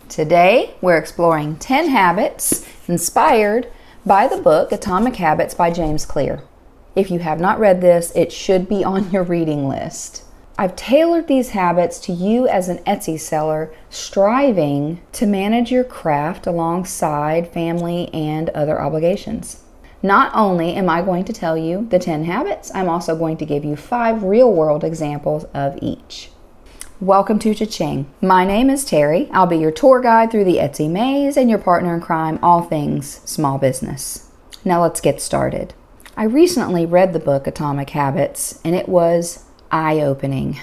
Today, we're exploring 10 habits inspired by the book Atomic Habits by James Clear. If you have not read this, it should be on your reading list. I've tailored these habits to you as an Etsy seller striving to manage your craft alongside family and other obligations. Not only am I going to tell you the 10 habits, I'm also going to give you 5 real-world examples of each. Welcome to Cha-Ching. My name is Terry. I'll be your tour guide through the Etsy maze and your partner in crime, all things small business. Now let's get started. I recently read the book Atomic Habits, and it was eye-opening.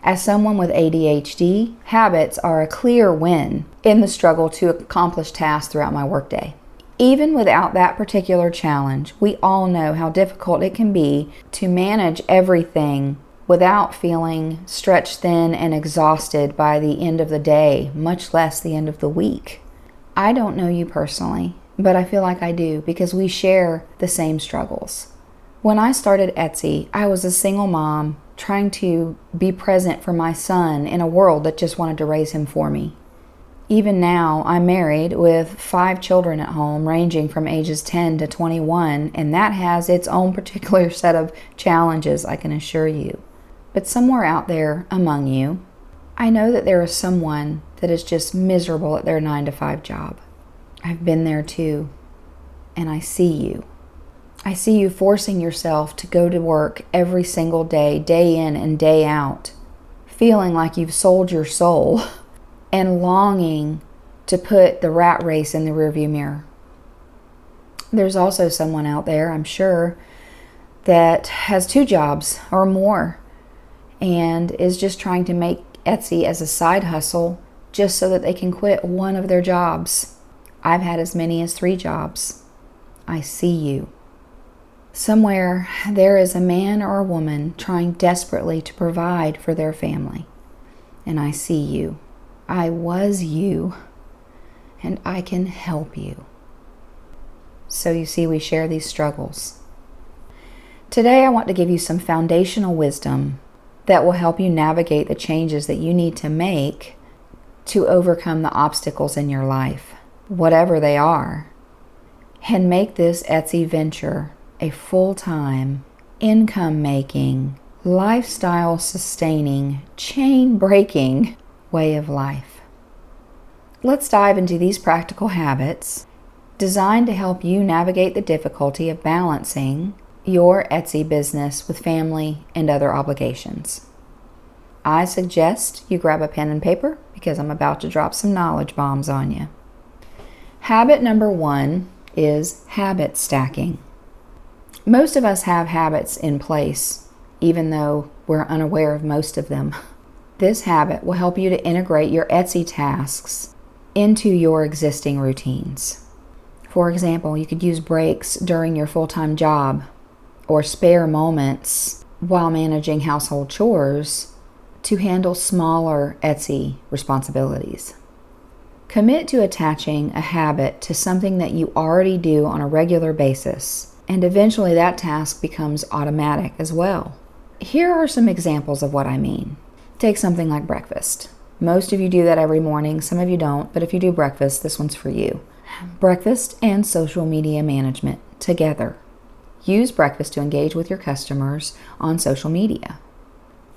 As someone with ADHD, habits are a clear win in the struggle to accomplish tasks throughout my workday. Even without that particular challenge, we all know how difficult it can be to manage everything without feeling stretched thin and exhausted by the end of the day, much less the end of the week. I don't know you personally, but I feel like I do because we share the same struggles. When I started Etsy, I was a single mom trying to be present for my son in a world that just wanted to raise him for me. Even now, I'm married with 5 children at home, ranging from ages 10 to 21, and that has its own particular set of challenges, I can assure you. But somewhere out there among you, I know that there is someone that is just miserable at their 9-to-5 job. I've been there too, and I see you. I see you forcing yourself to go to work every single day, day in and day out, feeling like you've sold your soul and longing to put the rat race in the rearview mirror. There's also someone out there, I'm sure, that has 2 jobs or more and is just trying to make Etsy as a side hustle just so that they can quit one of their jobs. I've had as many as 3 jobs. I see you. Somewhere there is a man or a woman trying desperately to provide for their family. And I see you. I was you. And I can help you. So you see, we share these struggles. Today I want to give you some foundational wisdom that will help you navigate the changes that you need to make to overcome the obstacles in your life, whatever they are, and make this Etsy venture a full-time, income-making, lifestyle-sustaining, chain-breaking way of life. Let's dive into these practical habits designed to help you navigate the difficulty of balancing your Etsy business with family and other obligations. I suggest you grab a pen and paper because I'm about to drop some knowledge bombs on you. Habit number 1 is habit stacking. Most of us have habits in place, even though we're unaware of most of them. This habit will help you to integrate your Etsy tasks into your existing routines. For example, you could use breaks during your full-time job or spare moments while managing household chores to handle smaller Etsy responsibilities. Commit to attaching a habit to something that you already do on a regular basis, and eventually that task becomes automatic as well. Here are some examples of what I mean. Take something like breakfast. Most of you do that every morning, some of you don't, but if you do breakfast, this one's for you. Breakfast and social media management together. Use breakfast to engage with your customers on social media,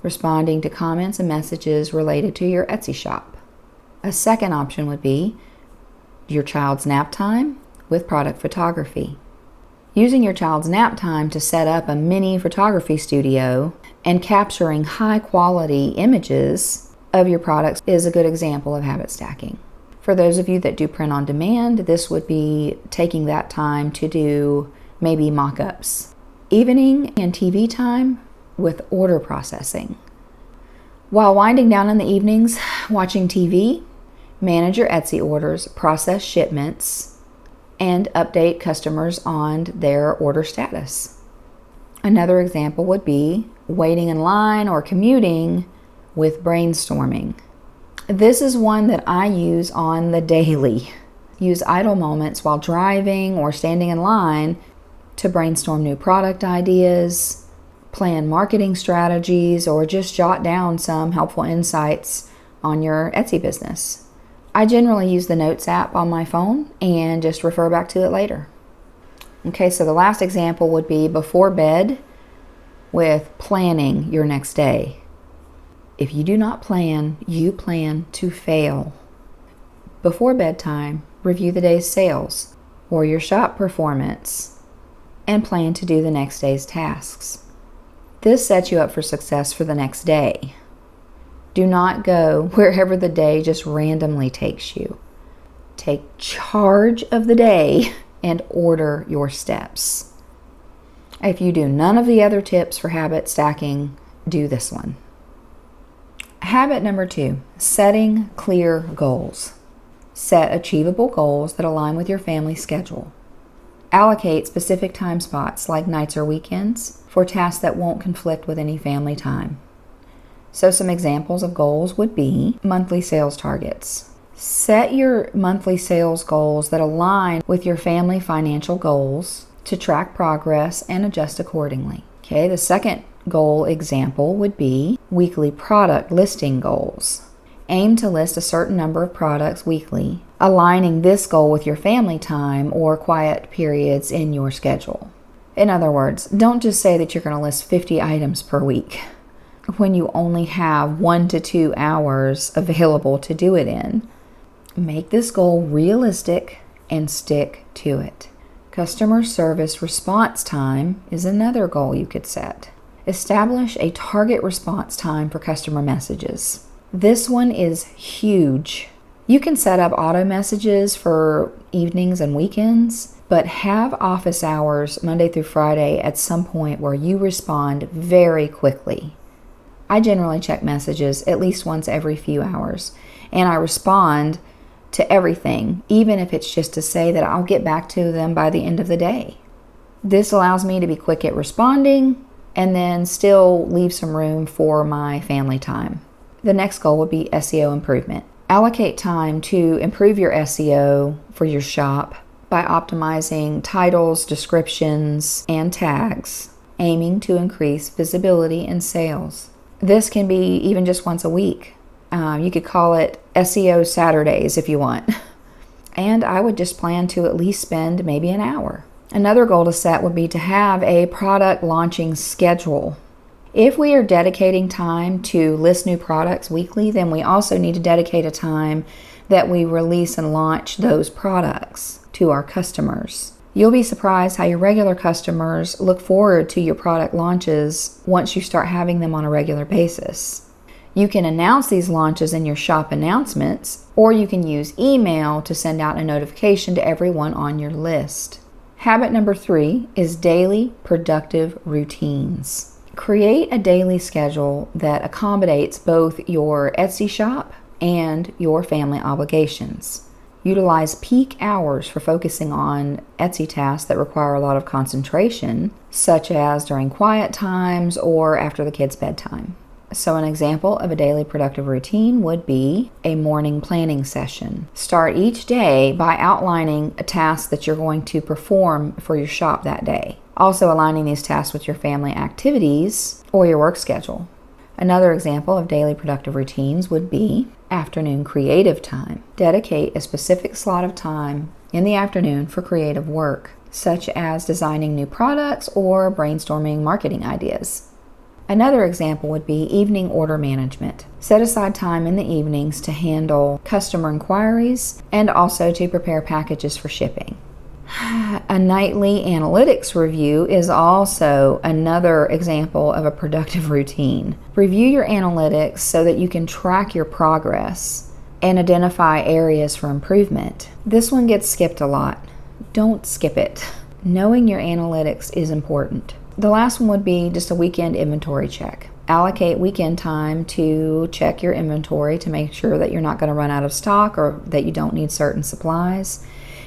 responding to comments and messages related to your Etsy shop. A second option would be your child's nap time with product photography. Using your child's nap time to set up a mini photography studio and capturing high-quality images of your products is a good example of habit stacking. For those of you that do print on demand, this would be taking that time to do maybe mock-ups. Evening and TV time with order processing. While winding down in the evenings, watching TV, manage your Etsy orders, process shipments, and update customers on their order status. Another example would be waiting in line or commuting with brainstorming. This is one that I use on the daily. Use idle moments while driving or standing in line to brainstorm new product ideas, plan marketing strategies, or just jot down some helpful insights on your Etsy business. I generally use the Notes app on my phone and just refer back to it later. Okay, so the last example would be before bed with planning your next day. If you do not plan, you plan to fail. Before bedtime, review the day's sales or your shop performance and plan to do the next day's tasks. This sets you up for success for the next day. Do not go wherever the day just randomly takes you. Take charge of the day and order your steps. If you do none of the other tips for habit stacking, do this one. Habit number 2, setting clear goals. Set achievable goals that align with your family schedule. Allocate specific time spots like nights or weekends for tasks that won't conflict with any family time. So some examples of goals would be monthly sales targets. Set your monthly sales goals that align with your family financial goals to track progress and adjust accordingly. Okay, the second goal example would be weekly product listing goals. Aim to list a certain number of products weekly, aligning this goal with your family time or quiet periods in your schedule. In other words, don't just say that you're going to list 50 items per week when you only have 1 to 2 hours available to do it in. Make this goal realistic and stick to it. Customer service response time is another goal you could set. Establish a target response time for customer messages. This one is huge. You can set up auto messages for evenings and weekends, but have office hours Monday through Friday at some point where you respond very quickly. I generally check messages at least once every few hours, and I respond to everything, even if it's just to say that I'll get back to them by the end of the day. This allows me to be quick at responding and then still leave some room for my family time. The next goal would be SEO improvement. Allocate time to improve your SEO for your shop by optimizing titles, descriptions, and tags, aiming to increase visibility and sales. This can be even just once a week. You could call it SEO Saturdays if you want. And I would just plan to at least spend maybe an hour. Another goal to set would be to have a product launching schedule. If we are dedicating time to list new products weekly, then we also need to dedicate a time that we release and launch those products to our customers. You'll be surprised how your regular customers look forward to your product launches once you start having them on a regular basis. You can announce these launches in your shop announcements, or you can use email to send out a notification to everyone on your list. Habit number 3 is daily productive routines. Create a daily schedule that accommodates both your Etsy shop and your family obligations. Utilize peak hours for focusing on Etsy tasks that require a lot of concentration, such as during quiet times or after the kids' bedtime. So an example of a daily productive routine would be a morning planning session. Start each day by outlining a task that you're going to perform for your shop that day. Also aligning these tasks with your family activities or your work schedule. Another example of daily productive routines would be afternoon creative time. Dedicate a specific slot of time in the afternoon for creative work, such as designing new products or brainstorming marketing ideas. Another example would be evening order management. Set aside time in the evenings to handle customer inquiries and also to prepare packages for shipping. A nightly analytics review is also another example of a productive routine. Review your analytics so that you can track your progress and identify areas for improvement. This one gets skipped a lot. Don't skip it. Knowing your analytics is important. The last one would be just a weekend inventory check. Allocate weekend time to check your inventory to make sure that you're not going to run out of stock or that you don't need certain supplies.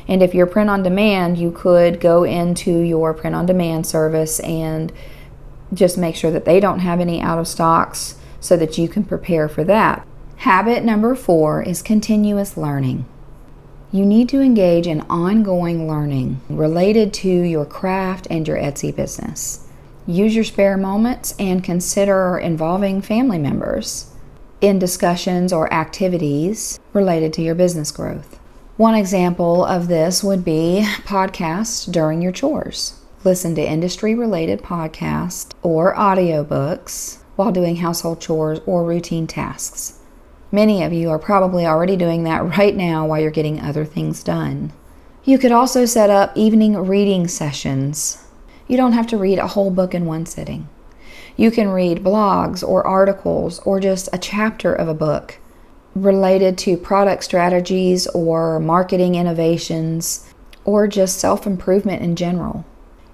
And if you're print on demand, you could go into your print on demand service and just make sure that they don't have any out of stocks so that you can prepare for that. Habit number 4 is continuous learning. You need to engage in ongoing learning related to your craft and your Etsy business. Use your spare moments and consider involving family members. in discussions or activities related to your business growth. One example of this would be podcasts during your chores. Listen to industry-related podcasts or audiobooks while doing household chores or routine tasks. Many of you are probably already doing that right now while you're getting other things done. You could also set up evening reading sessions. You don't have to read a whole book in one sitting. You can read blogs or articles or just a chapter of a book related to product strategies or marketing innovations or just self-improvement in general.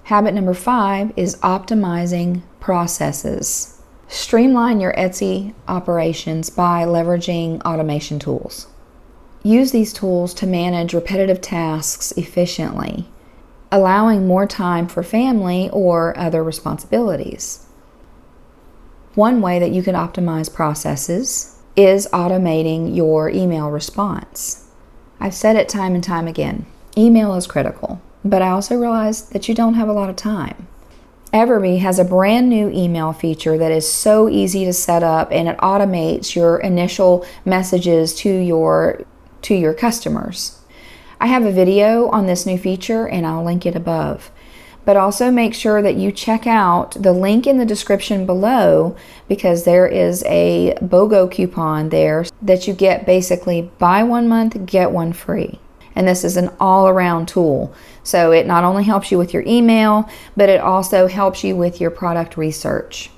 Habit number 5 is optimizing processes. Streamline your Etsy operations by leveraging automation tools. Use these tools to manage repetitive tasks efficiently, allowing more time for family or other responsibilities. One way that you can optimize processes is automating your email response. I've said it time and time again. Email is critical, but I also realize that you don't have a lot of time. Everbee has a brand new email feature that is so easy to set up, and it automates your initial messages to your customers. I have a video on this new feature and I'll link it above. But also make sure that you check out the link in the description below, because there is a BOGO coupon there that you get basically buy 1 month, get one free. And this is an all-around tool. So it not only helps you with your email, but it also helps you with your product research.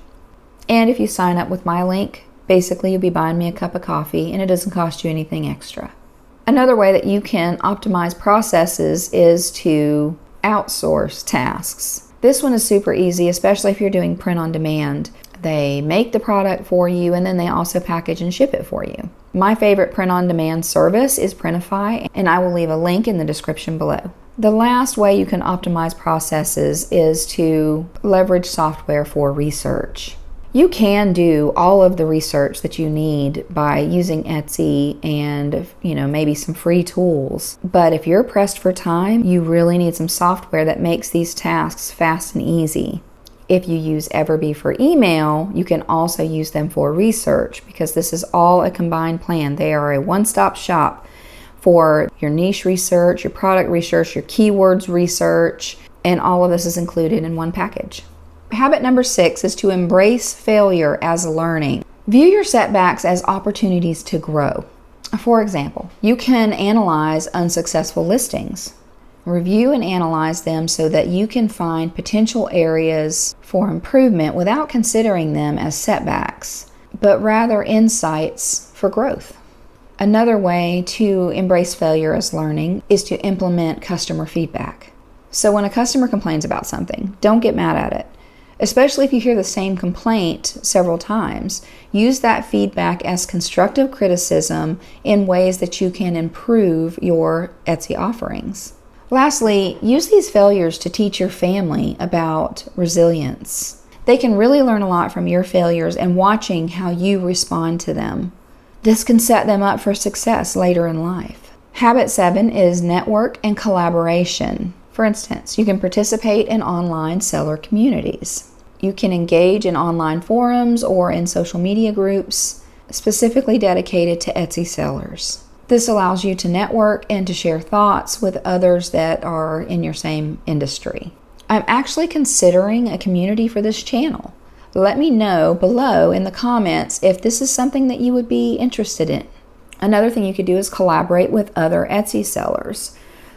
And if you sign up with my link, basically you'll be buying me a cup of coffee and it doesn't cost you anything extra. Another way that you can optimize processes is to outsource tasks. This one is super easy, especially if you're doing print on demand. They make the product for you and then they also package and ship it for you. My favorite print on demand service is Printify, and I will leave a link in the description below. The last way you can optimize processes is to leverage software for research. You can do all of the research that you need by using Etsy and, maybe some free tools. But if you're pressed for time, you really need some software that makes these tasks fast and easy. If you use Everbee for email, you can also use them for research, because this is all a combined plan. They are a one-stop shop for your niche research, your product research, your keywords research, and all of this is included in one package. Habit number 6 is to embrace failure as learning. View your setbacks as opportunities to grow. For example, you can analyze unsuccessful listings. Review and analyze them so that you can find potential areas for improvement without considering them as setbacks, but rather insights for growth. Another way to embrace failure as learning is to implement customer feedback. So when a customer complains about something, don't get mad at it. Especially if you hear the same complaint several times, use that feedback as constructive criticism in ways that you can improve your Etsy offerings. Lastly, use these failures to teach your family about resilience. They can really learn a lot from your failures and watching how you respond to them. This can set them up for success later in life. Habit 7 is network and collaboration. For instance, you can participate in online seller communities. You can engage in online forums or in social media groups specifically dedicated to Etsy sellers. This allows you to network and to share thoughts with others that are in your same industry. I'm actually considering a community for this channel. Let me know below in the comments if this is something that you would be interested in. Another thing you could do is collaborate with other Etsy sellers.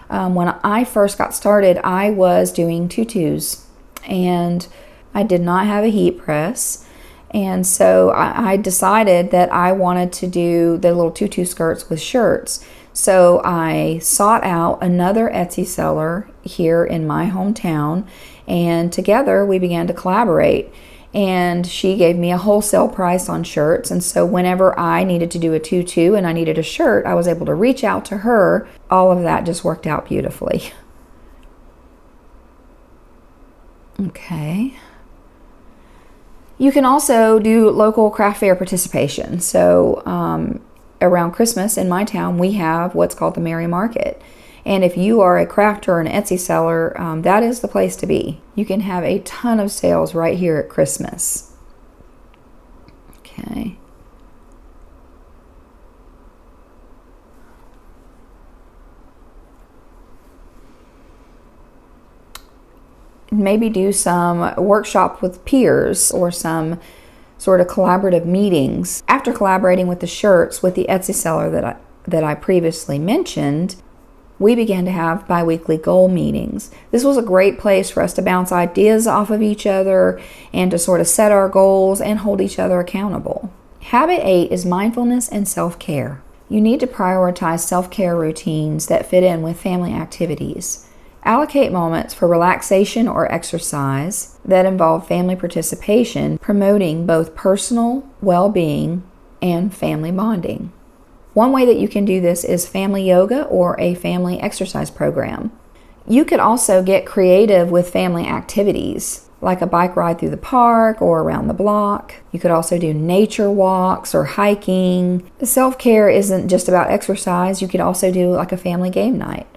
When I first got started, I was doing tutus, and I did not have a heat press. And so I decided that I wanted to do the little tutu skirts with shirts. So I sought out another Etsy seller here in my hometown, and together we began to collaborate. And she gave me a wholesale price on shirts. And so whenever I needed to do a tutu and I needed a shirt, I was able to reach out to her. All of that just worked out beautifully. Okay. You can also do local craft fair participation. So around Christmas in my town, we have what's called the Merry Market. And if you are a crafter or an Etsy seller, that is the place to be. You can have a ton of sales right here at Christmas. Okay. Maybe do some workshop with peers or some sort of collaborative meetings. After collaborating with the shirts with the Etsy seller that I previously mentioned, we began to have bi-weekly goal meetings. This was a great place for us to bounce ideas off of each other and to sort of set our goals and hold each other accountable. Habit 8 is mindfulness and self-care. You need to prioritize self-care routines that fit in with family activities. Allocate moments for relaxation or exercise that involve family participation, promoting both personal well-being and family bonding. One way that you can do this is family yoga or a family exercise program. You could also get creative with family activities, like a bike ride through the park or around the block. You could also do nature walks or hiking. Self-care isn't just about exercise. You could also do like a family game night.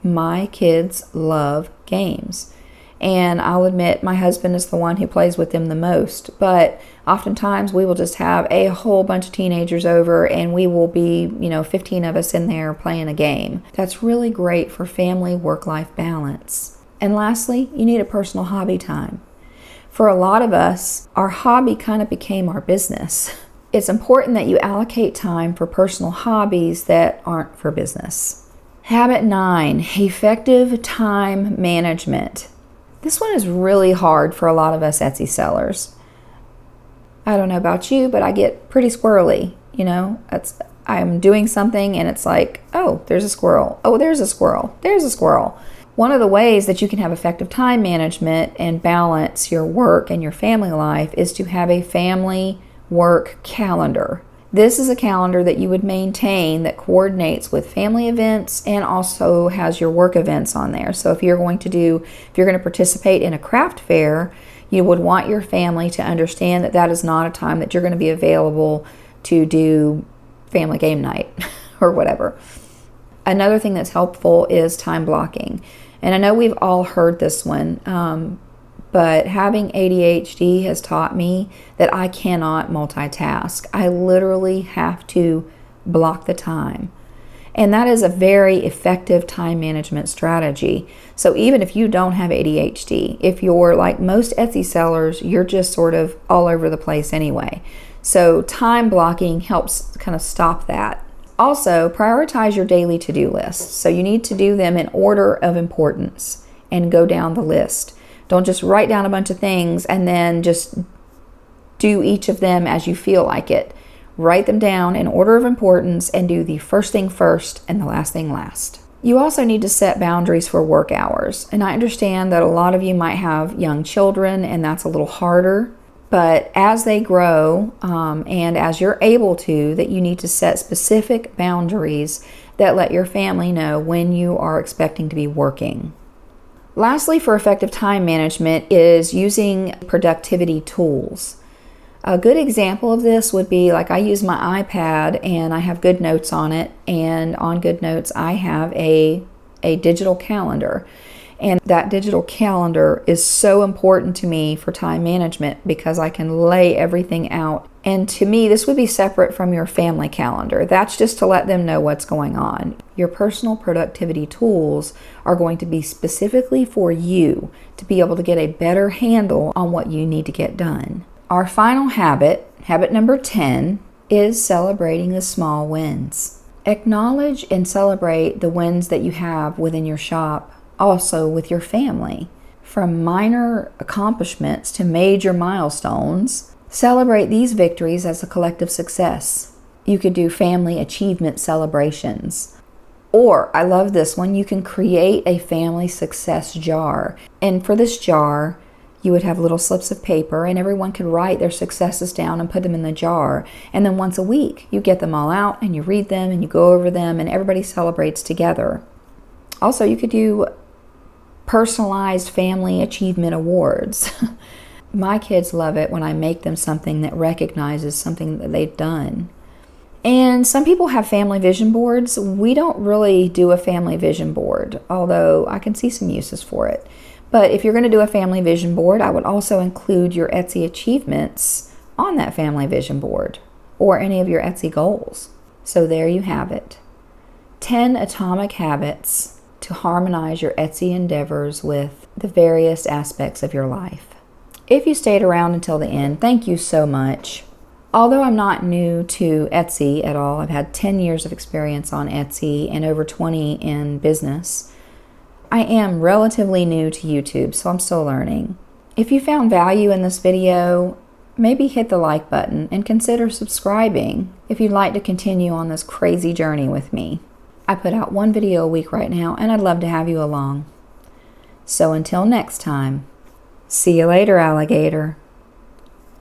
My kids love games, and I'll admit my husband is the one who plays with them the most, but oftentimes we will just have a whole bunch of teenagers over and we will be 15 of us in there playing a game. That's really great for family work-life balance. And lastly, you need a personal hobby time. For a lot of us, our hobby kind of became our business. It's important that you allocate time for personal hobbies that aren't for business. Habit 9, effective time management. This one is really hard for a lot of us Etsy sellers. I don't know about you, but I get pretty squirrely. I'm doing something and it's like, oh, there's a squirrel. Oh, there's a squirrel. There's a squirrel. One of the ways that you can have effective time management and balance your work and your family life is to have a family work calendar. This is a calendar that you would maintain that coordinates with family events and also has your work events on there. So if you're going to participate in a craft fair, you would want your family to understand that that is not a time that you're going to be available to do family game night or whatever. Another thing that's helpful is time blocking. And I know we've all heard this one, but having ADHD has taught me that I cannot multitask. I literally have to block the time. And that is a very effective time management strategy. So even if you don't have ADHD, if you're like most Etsy sellers, you're just sort of all over the place anyway. So time blocking helps kind of stop that. Also, prioritize your daily to-do list. So you need to do them in order of importance and go down the list. Don't just write down a bunch of things and then just do each of them as you feel like it. Write them down in order of importance and do the first thing first and the last thing last. You also need to set boundaries for work hours. And I understand that a lot of you might have young children and that's a little harder. But as they grow and as you're able to, that you need to set specific boundaries that let your family know when you are expecting to be working. Lastly, for effective time management is using productivity tools. A good example of this would be like I use my iPad and I have GoodNotes on it, and on GoodNotes I have a digital calendar. And that digital calendar is so important to me for time management because I can lay everything out. And to me, this would be separate from your family calendar. That's just to let them know what's going on. Your personal productivity tools are going to be specifically for you to be able to get a better handle on what you need to get done. Our final habit, habit number 10, is celebrating the small wins. Acknowledge and celebrate the wins that you have within your shop, also with your family. From minor accomplishments to major milestones, celebrate these victories as a collective success. You could do family achievement celebrations. Or, I love this one, you can create a family success jar. And for this jar, you would have little slips of paper and everyone could write their successes down and put them in the jar. And then once a week, you get them all out and you read them and you go over them and everybody celebrates together. Also, you could do personalized family achievement awards. My kids love it when I make them something that recognizes something that they've done. And some people have family vision boards. We don't really do a family vision board, although I can see some uses for it. But if you're going to do a family vision board, I would also include your Etsy achievements on that family vision board or any of your Etsy goals. So there you have it. 10 atomic habits to harmonize your Etsy endeavors with the various aspects of your life. If you stayed around until the end, thank you so much. Although I'm not new to Etsy at all, I've had 10 years of experience on Etsy and over 20 in business, I am relatively new to YouTube, so I'm still learning. If you found value in this video, maybe hit the like button and consider subscribing if you'd like to continue on this crazy journey with me. I put out 1 video a week right now, and I'd love to have you along. So until next time, see you later, alligator.